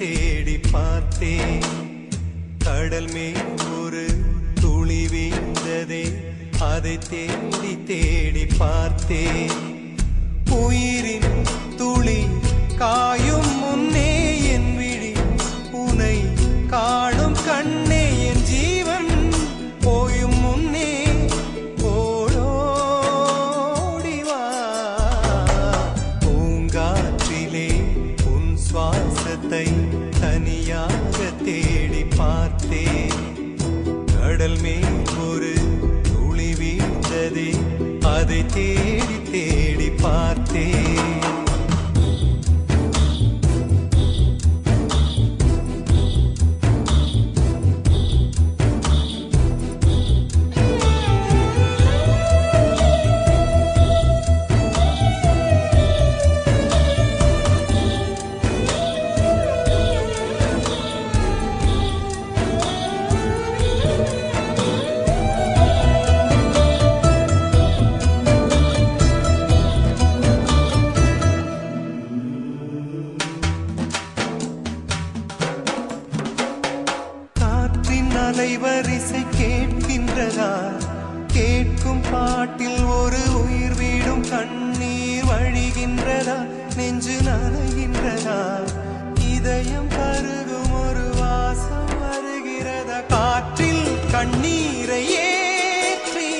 தேடி பார்த்தேன். கடல் மேல் ஒரு துளி வீழ்ந்ததே, அதை தேடி தேடி பார்த்தேன். உயிரின் துளி காயும் முன்னே என் விழி உனை காணும் கண்ணே, என் ஜீவன் போயும் முன்னே ஓடோடிவா. பூங்காற்றிலே உன் சுவாசத்தை தனியாக தேடி பார்த்தேன். கடல் மேல் ஒரு துளி வீழ்ந்ததே, அதை தேடி தேடி பார்த்தேன். அலைவரிசை கேட்கின்றதா? கேட்கும் பாட்டில் ஒரு உயிர் வீடும் கண்ணீர் வழிகின்றதா? நெஞ்சு நனைகின்றதா? இதயம் கருகும் ஒரு வாசம் வருகிறதா? காற்றில் கண்ணீரை ஏற்றி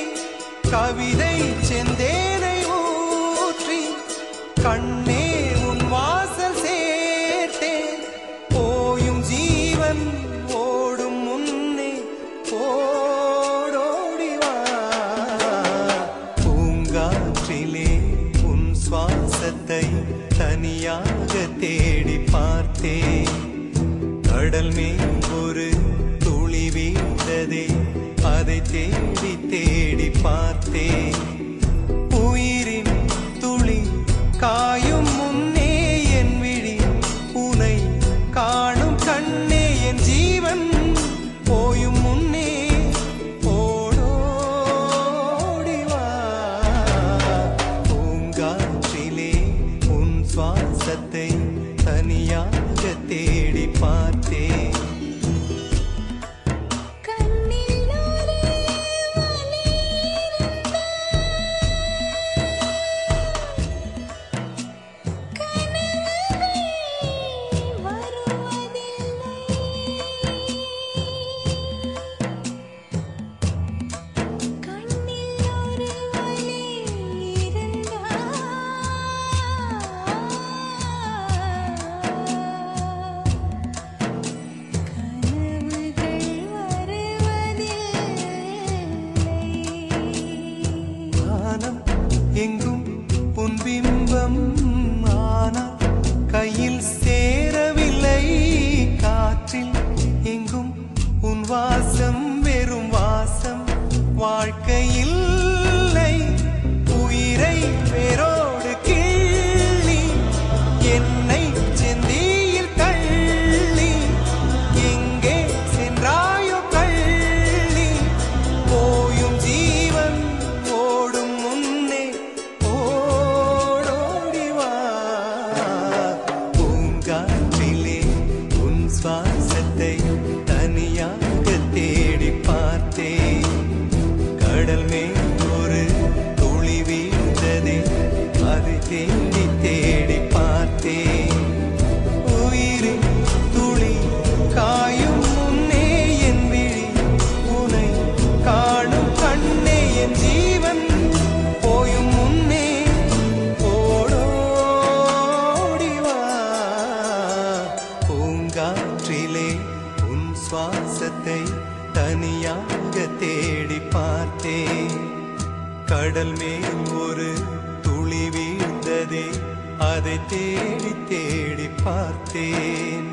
கவிதை செந்தேனை ஊற்றி கண்ணே உன் வாசல் சேர்த்தேன். போயும் ஜீவன் ஓடும் முன்னே ஓடோடிவா. பூங்காற்றிலே உன் சுவாசத்தை தனியாக தேடி பார்த்தேன். கடல் மேல் ஒரு துளி வீழ்ந்ததே, அதை தேடி தேடி பார்த்தேன். உயிரின் துளி காயும் முன்னே என் விழி உனை காணும் கண்ணே, என் ஜீவன் போயும் முன்னே ஓடோடிவா. பூங்காற்றிலே உன் சுவாசத்தை தனியாக தேடி பார்த்தேன். எங்கும் உன் பிம்பம் ஆனால் கையில் சேரவில்லை. காற்றில் எங்கும் உன் வாசம் வெறும் வாசம், வாழ்க்கையில் உயிரை வேரோடு கிள்ளி என்னை செந்தியில் தள்ளி எங்கே சென்றாயோ கள்ளி. போயும் ஜீவன் ஓடும் முன்னே ஓடோடிவா. பூங்காற்றிலே உன் சுவாசத்தை தனியாக தேடி பார்த்தேன். கடல் மேல் ஒரு துளி வீழ்ந்ததே, அதை தேடி தேடி பார்த்தேன். உயிரின் துளி காயும் முன்னே என் விழி உனை காணும் கண்ணே, என் ஜீவன் போயும் முன்னே ஓடோடிவா. பூங்காற்றிலே உன் சுவாசத்தை தனியாக தேடி பார்த்தேன். கடல் மேல் ஒரு துளி வீழ்ந்ததே, அதை தேடி தேடி பார்த்தேன்.